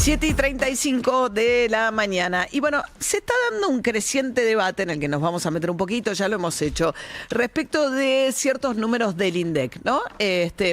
7:35 de la mañana. Y bueno, se está dando un creciente debate en el que nos vamos a meter un poquito, ya lo hemos hecho, respecto de ciertos números del INDEC, ¿no?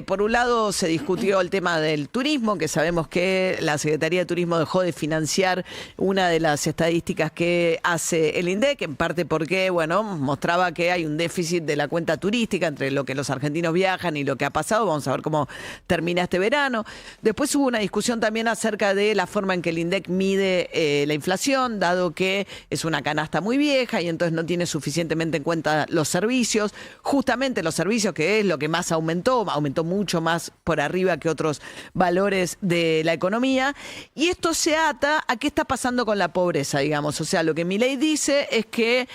Por un lado se discutió el tema del turismo, que sabemos que la Secretaría de Turismo dejó de financiar una de las estadísticas que hace el INDEC, en parte porque, bueno, mostraba que hay un déficit de la cuenta turística entre lo que los argentinos viajan y lo que ha pasado. Vamos a ver cómo termina este verano. Después hubo una discusión también acerca de la forma en que el INDEC mide la inflación, dado que es una canasta muy vieja y entonces no tiene suficientemente en cuenta los servicios. Justamente los servicios, que es lo que más aumentó mucho más por arriba que otros valores de la economía. Y esto se ata a qué está pasando con la pobreza, digamos. O sea, lo que Milei dice es que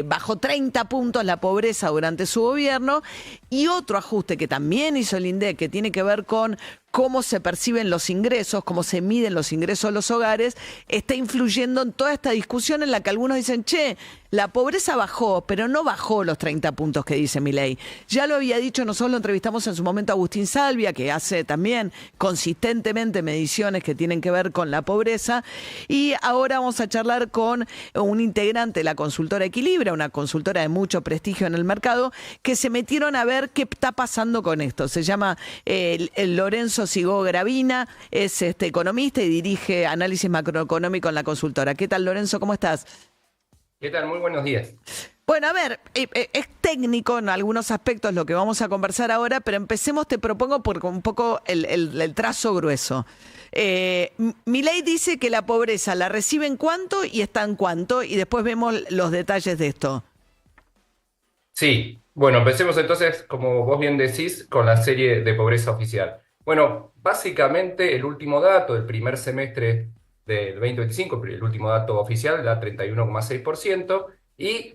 bajó 30 puntos la pobreza durante su gobierno, y otro ajuste que también hizo el INDEC, que tiene que ver con cómo se perciben los ingresos, cómo se miden los ingresos de los hogares, está influyendo en toda esta discusión en la que algunos dicen, che, la pobreza bajó, pero no bajó los 30 puntos que dice Milei. Ya lo había dicho, nosotros lo entrevistamos en su momento a Agustín Salvia, que hace también consistentemente mediciones que tienen que ver con la pobreza, y ahora vamos a charlar con un integrante de la consultora Equilibra, una consultora de mucho prestigio en el mercado, que se metieron a ver qué está pasando con esto. Se llama el Lorenzo Sigó Gravina, es economista y dirige análisis macroeconómico en la consultora. ¿Qué tal, Lorenzo? ¿Cómo estás? ¿Qué tal? Muy buenos días. Bueno, a ver, es técnico en algunos aspectos lo que vamos a conversar ahora, pero empecemos, te propongo, por un poco el trazo grueso. Milei dice que la pobreza la recibe en cuánto y está en cuánto, y después vemos los detalles de esto. Sí, bueno, empecemos entonces, como vos bien decís, con la serie de pobreza oficial. Bueno, básicamente el último dato del primer semestre del 2025, el último dato oficial, da 31,6%, y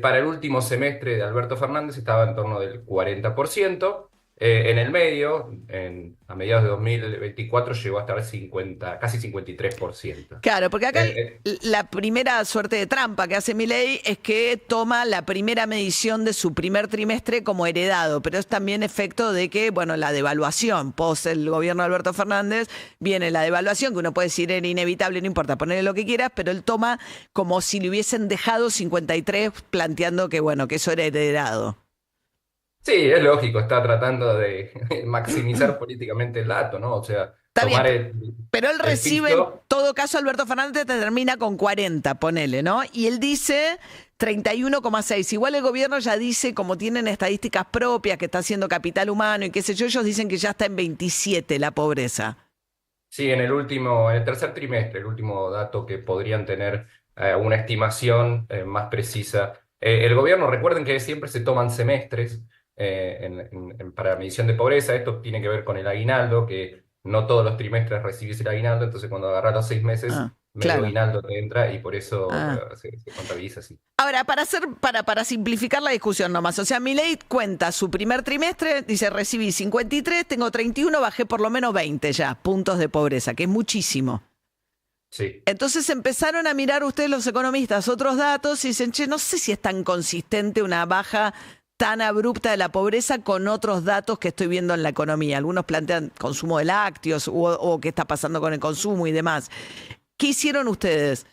para el último semestre de Alberto Fernández estaba en torno del 40%. En el medio, a mediados de 2024, llegó a estar casi 53%. Claro, porque acá la primera suerte de trampa que hace Milei es que toma la primera medición de su primer trimestre como heredado, pero es también efecto de que, bueno, la devaluación, post el gobierno de Alberto Fernández, viene la devaluación, que uno puede decir era inevitable, no importa, ponerle lo que quieras, pero él toma como si le hubiesen dejado 53, planteando que, bueno, que eso era heredado. Sí, es lógico, está tratando de maximizar políticamente el dato, ¿no? O sea, Está bien, tomar pero él el recibe, en piso. todo caso, Alberto Fernández te termina con 40, ponele, ¿no? Y él dice 31,6. Igual el gobierno ya dice, como tienen estadísticas propias, que está haciendo capital humano y qué sé yo, ellos dicen que ya está en 27 la pobreza. Sí, en el tercer trimestre, el último dato que podrían tener una estimación más precisa. El gobierno, recuerden que siempre se toman semestres para medición de pobreza. Esto tiene que ver con el aguinaldo, que no todos los trimestres recibís el aguinaldo, entonces cuando agarrás los 6 meses, Ah, medio claro. aguinaldo te entra y por eso Ah. se contabiliza así. Ahora, para simplificar la discusión nomás, o sea, Milei cuenta su primer trimestre, dice, recibí 53, tengo 31, bajé por lo menos 20 ya, puntos de pobreza, que es muchísimo. Sí. Entonces empezaron a mirar ustedes los economistas otros datos y dicen, che, no sé si es tan consistente una baja tan abrupta de la pobreza con otros datos que estoy viendo en la economía. Algunos plantean consumo de lácteos o qué está pasando con el consumo y demás. ¿Qué hicieron ustedes?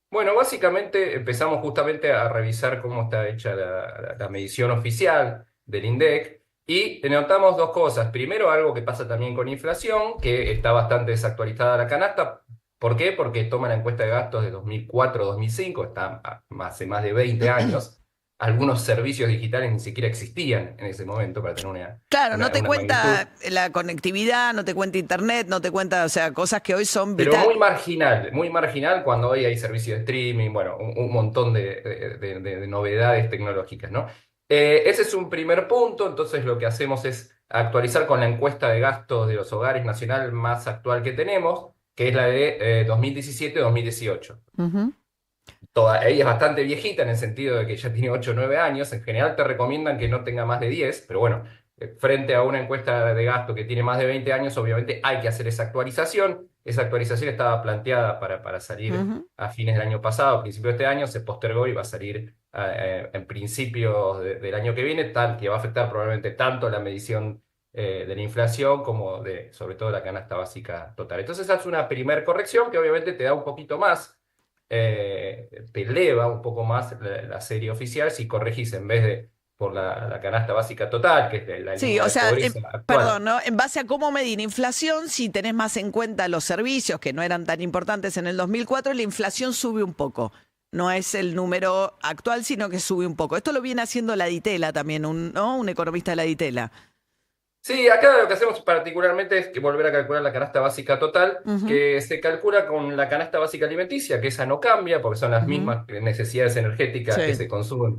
Bueno, básicamente empezamos justamente a revisar cómo está hecha la medición oficial del INDEC y notamos dos cosas. Primero, algo que pasa también con inflación, que está bastante desactualizada la canasta. ¿Por qué? Porque toma la encuesta de gastos de 2004-2005, está hace más de 20 años. Algunos servicios digitales ni siquiera existían en ese momento para tener Claro, no te una magnitud. cuenta la conectividad, no te cuenta internet, no te cuenta, o sea, cosas que hoy son Pero vitales. muy marginal cuando hoy hay servicios de streaming, bueno, un montón de novedades tecnológicas, ¿no? Ese es un primer punto, entonces lo que hacemos es actualizar con la encuesta de gastos de los hogares nacional más actual que tenemos, que es la de 2017-2018. Ella es bastante viejita en el sentido de que ya tiene 8 o 9 años. En general te recomiendan que no tenga más de 10, pero bueno, frente a una encuesta de gasto que tiene más de 20 años, obviamente hay que hacer esa actualización. Esa actualización estaba planteada para salir a fines del año pasado, a principios de este año, se postergó y va a salir en principios del año que viene, tal que va a afectar probablemente tanto la medición de la inflación como de, sobre todo, la canasta básica total. Entonces, esa es una primer corrección que obviamente te da un poquito más, te eleva un poco más la serie oficial si corregís en vez de por la canasta básica total, que es la Sí, línea o de sea, pobreza actual. perdón, ¿no? En base a cómo medir inflación, si tenés más en cuenta los servicios, que no eran tan importantes en el 2004, la inflación sube un poco. No es el número actual, sino que sube un poco. Esto lo viene haciendo la Ditela también, ¿no? Un economista de la Ditela. Sí, acá lo que hacemos particularmente es que volver a calcular la canasta básica total, Ujú, que se calcula con la canasta básica alimenticia, que esa no cambia porque son las ujú. mismas necesidades energéticas que Sí. se consumen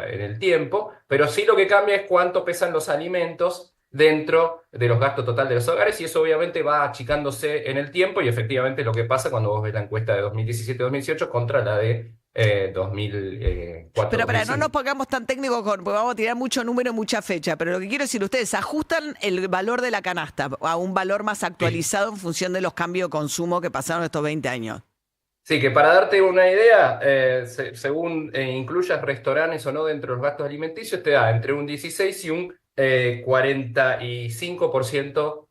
en el tiempo, pero sí lo que cambia es cuánto pesan los alimentos dentro de los gastos total de los hogares y eso obviamente va achicándose en el tiempo y efectivamente es lo que pasa cuando vos ves la encuesta de 2017-2018 contra la de Pero para, no nos 2004-2005. pongamos tan técnicos porque vamos a tirar mucho número y mucha fecha. Pero lo que quiero decir, ustedes ajustan el valor de la canasta a un valor más Sí. actualizado en función de los cambios de consumo que pasaron estos 20 años. Sí, que para darte una idea, según incluyas restaurantes o no dentro de los gastos alimenticios, te da entre un 16 y un 45%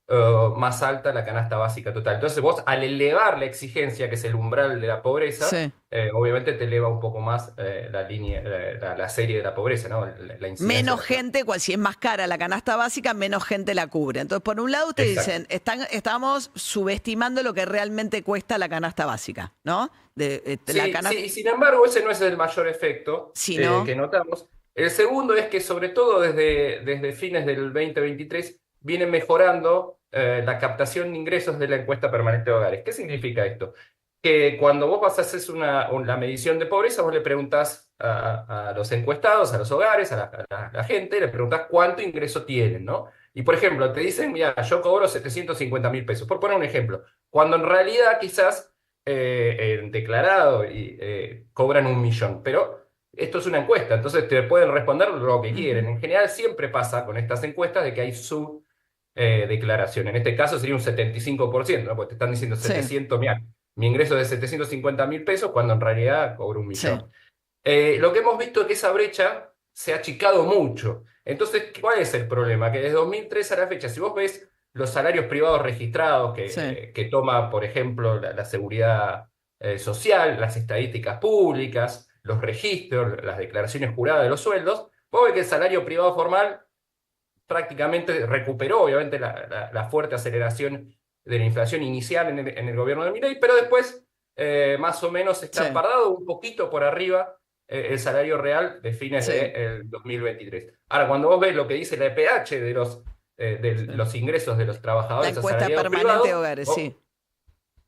más alta la canasta básica total. Entonces vos al elevar la exigencia, que es el umbral de la pobreza, Sí. obviamente te eleva un poco más la línea, la serie de la pobreza, ¿no? La incidencia de Menos la pobreza. gente, si es más cara la canasta básica, menos gente la cubre. Entonces, por un lado, ustedes Exacto. dicen, estamos subestimando lo que realmente cuesta la canasta básica, ¿no? La Sí, sí, canasta, y sin embargo ese no es el mayor efecto si no, que notamos. El segundo es que sobre todo desde fines del 2023 viene mejorando la captación de ingresos de la encuesta permanente de hogares. ¿Qué significa esto? Que cuando vos vas a hacer la medición de pobreza, vos le preguntás a los encuestados, a los hogares, a la gente, le preguntás cuánto ingreso tienen, ¿no? Y por ejemplo, te dicen, mira, yo cobro 750.000 pesos, por poner un ejemplo, cuando en realidad quizás declarado y cobran 1 millón, pero esto es una encuesta, entonces te pueden responder lo que quieren. ujú, En general siempre pasa con estas encuestas de que hay su declaración. En este caso sería un 75%, ¿no? Porque te están diciendo sí, 700, mira, mi ingreso es de 750.000 pesos cuando en realidad cobro un sí, millón. Lo que hemos visto es que esa brecha se ha achicado mucho. Entonces, ¿cuál es el problema? Que desde 2003 a la fecha, si vos ves los salarios privados registrados sí. que toma, por ejemplo, la seguridad social, las estadísticas públicas, los registros, las declaraciones juradas de los sueldos, vos ves que el salario privado formal prácticamente recuperó, obviamente, la fuerte aceleración de la inflación inicial en el gobierno de Milei, pero después más o menos Sí, está parado un poquito por arriba el salario real de fines sí, del 2023. Ahora, cuando vos ves lo que dice la EPH de sí. los ingresos de los La trabajadores encuesta asalariados permanente de privados, hogares, vos, sí.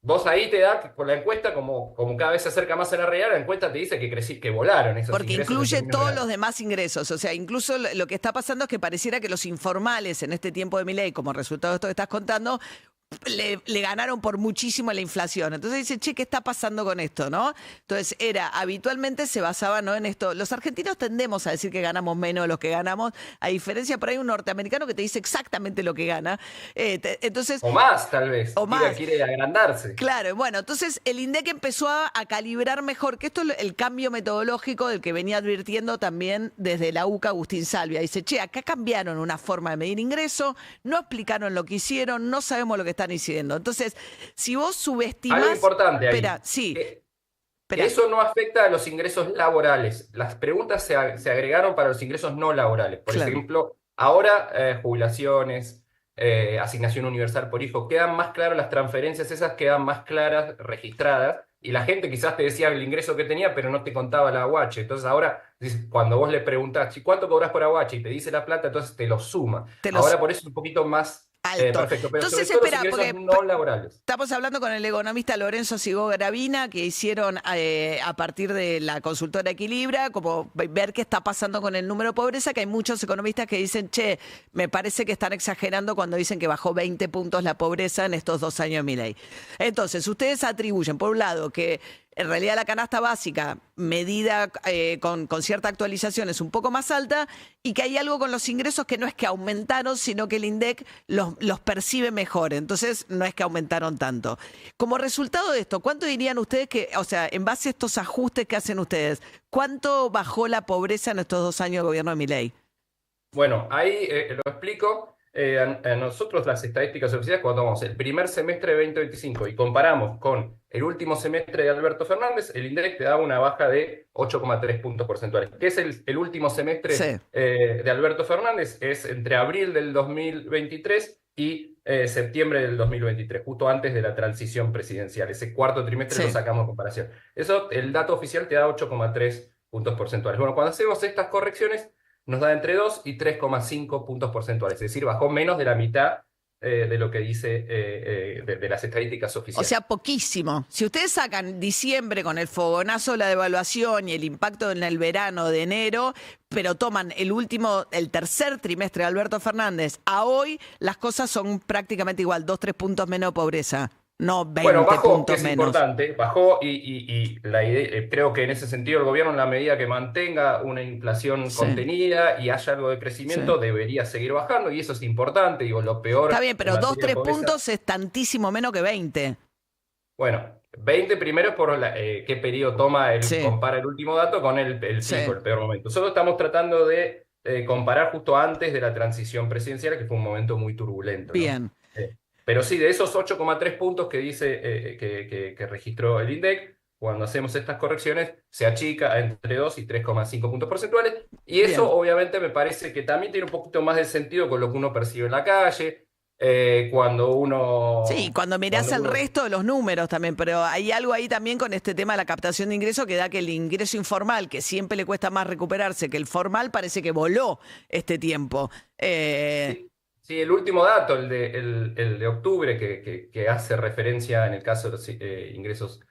vos ahí te da, con la encuesta, como cada vez se acerca más a la realidad, la encuesta te dice que volaron esos Porque ingresos en incluye términos todos reales. los demás ingresos. O sea, incluso lo que está pasando es que pareciera que los informales en este tiempo de Milei, como resultado de esto que estás contando, le ganaron por muchísimo a la inflación. Entonces dice, che, ¿qué está pasando con esto, no? Entonces habitualmente se basaba, ¿no?, en esto. Los argentinos tendemos a decir que ganamos menos de los que ganamos, a diferencia por ahí un norteamericano que te dice exactamente lo que gana. Entonces, O más, tal vez. o Quiere, más. quiere agrandarse. Claro, bueno, entonces el INDEC empezó a calibrar mejor, que esto es el cambio metodológico del que venía advirtiendo también desde la UCA Agustín Salvia. Dice, che, acá cambiaron una forma de medir ingreso, no explicaron lo que hicieron, no sabemos lo que están diciendo. Entonces, si vos Algo subestimás, importante ahí, espera, sí, que espera, eso no afecta a los ingresos laborales. Las preguntas se agregaron para los ingresos no laborales. Por claro. ejemplo, ahora jubilaciones, asignación universal por hijo, quedan más claras las transferencias, esas quedan más claras, registradas, y la gente quizás te decía el ingreso que tenía, pero no te contaba la aguache. Entonces ahora, cuando vos le preguntás, "¿Y cuánto cobras por aguache?", y te dice la plata, entonces te lo suma. Te los Ahora por eso es un poquito más alto. perfecto, pero sobre Entonces, todo los espera, ingresos porque no laborales. estamos hablando con el economista Lorenzo Sigó Gravina, que hicieron a partir de la consultora Equilibra, como ver qué está pasando con el número de pobreza, que hay muchos economistas que dicen, che, me parece que están exagerando cuando dicen que bajó 20 puntos la pobreza en estos 2 años de Milei. Entonces, ustedes atribuyen, por un lado, que en realidad la canasta básica, medida con cierta actualización, es un poco más alta y que hay algo con los ingresos que no es que aumentaron, sino que el INDEC los percibe mejor. Entonces, no es que aumentaron tanto. Como resultado de esto, ¿cuánto dirían ustedes que, o sea, en base a estos ajustes que hacen ustedes, cuánto bajó la pobreza en estos 2 años de gobierno de Milei? Bueno, ahí lo explico. a nosotros las estadísticas oficiales, cuando vamos el primer semestre de 2025 y comparamos con el último semestre de Alberto Fernández, el INDEC te da una baja de 8,3 puntos porcentuales. ¿Qué es el último semestre de Alberto Fernández? Es entre abril del 2023 y septiembre del 2023, justo antes de la transición presidencial. Ese cuarto trimestre lo sacamos en comparación. Eso, el dato oficial te da 8,3 puntos porcentuales. Bueno, cuando hacemos estas correcciones, nos da entre 2 y 3,5 puntos porcentuales. Es decir, bajó menos de la mitad de lo que dice de las estadísticas oficiales. O sea, poquísimo. Si ustedes sacan diciembre con el fogonazo de la devaluación y el impacto en el verano de enero, pero toman el tercer trimestre de Alberto Fernández, a hoy las cosas son prácticamente igual, 2-3 puntos menos de pobreza. No 20 bajó, puntos que es menos. Importante, bajó y la idea, creo que en ese sentido el gobierno, en la medida que mantenga una inflación contenida y haya algo de crecimiento, debería seguir bajando, y eso es importante. Digo, lo peor. Está bien, pero 2-3 puntos es tantísimo menos que 20. Bueno, 20 primero es por qué periodo toma, compara el último dato con el pico, el peor momento. Nosotros estamos tratando de comparar justo antes de la transición presidencial, que fue un momento muy turbulento. Bien. ¿No? Pero sí, de esos 8,3 puntos que dice que registró el INDEC, cuando hacemos estas correcciones, se achica entre 2 y 3,5 puntos porcentuales. Y eso, obviamente, me parece que también tiene un poquito más de sentido con lo que uno percibe en la calle, cuando uno... Sí, cuando mirás el resto de los números también, pero hay algo ahí también con este tema de la captación de ingresos que da que el ingreso informal, que siempre le cuesta más recuperarse que el formal, parece que voló este tiempo. Sí, el último dato, el de octubre, que hace referencia en el caso de los ingresos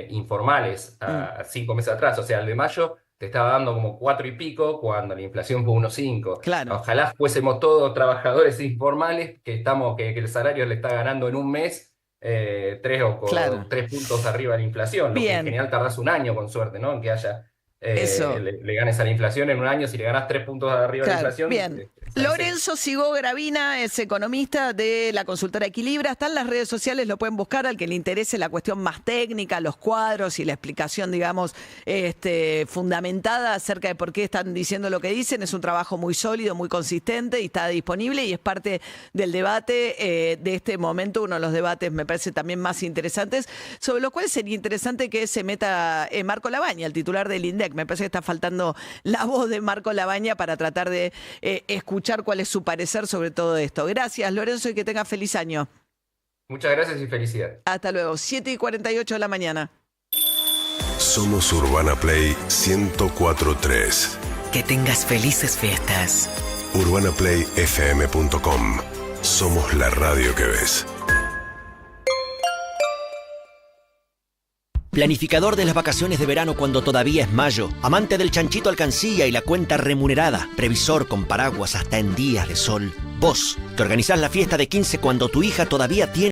informales a 5 meses atrás, o sea, el de mayo te estaba dando como 4 y pico cuando la inflación fue 1,5. Claro. Ojalá fuésemos todos trabajadores informales, que el salario le está ganando en un mes 3 puntos arriba de la inflación, lo que en general tardás un año con suerte, ¿no? En que haya... le ganes a la inflación en un año. Si le ganas 3 puntos arriba de la inflación. Bien. Lorenzo Sigó Gravina es economista de la consultora Equilibra. Está en las redes sociales, lo pueden buscar al que le interese la cuestión más técnica, los cuadros y la explicación, digamos, fundamentada acerca de por qué están diciendo lo que dicen. Es un trabajo muy sólido, muy consistente y está disponible y es parte del debate de este momento, uno de los debates me parece también más interesantes, sobre lo cual sería interesante que se meta Marco Labaña, el titular del INDEC. Me parece que está faltando la voz de Marco Labaña para tratar de escuchar cuál es su parecer sobre todo esto. Gracias, Lorenzo, y que tenga feliz año. Muchas gracias y felicidades. Hasta luego. 7:48 de la mañana. Somos Urbana Play 104.3. Que tengas felices fiestas. UrbanaPlayFM.com. Somos la radio que ves. Planificador de las vacaciones de verano cuando todavía es mayo. Amante del chanchito alcancía y la cuenta remunerada. Previsor con paraguas hasta en días de sol. Vos, que organizás la fiesta de 15 cuando tu hija todavía tiene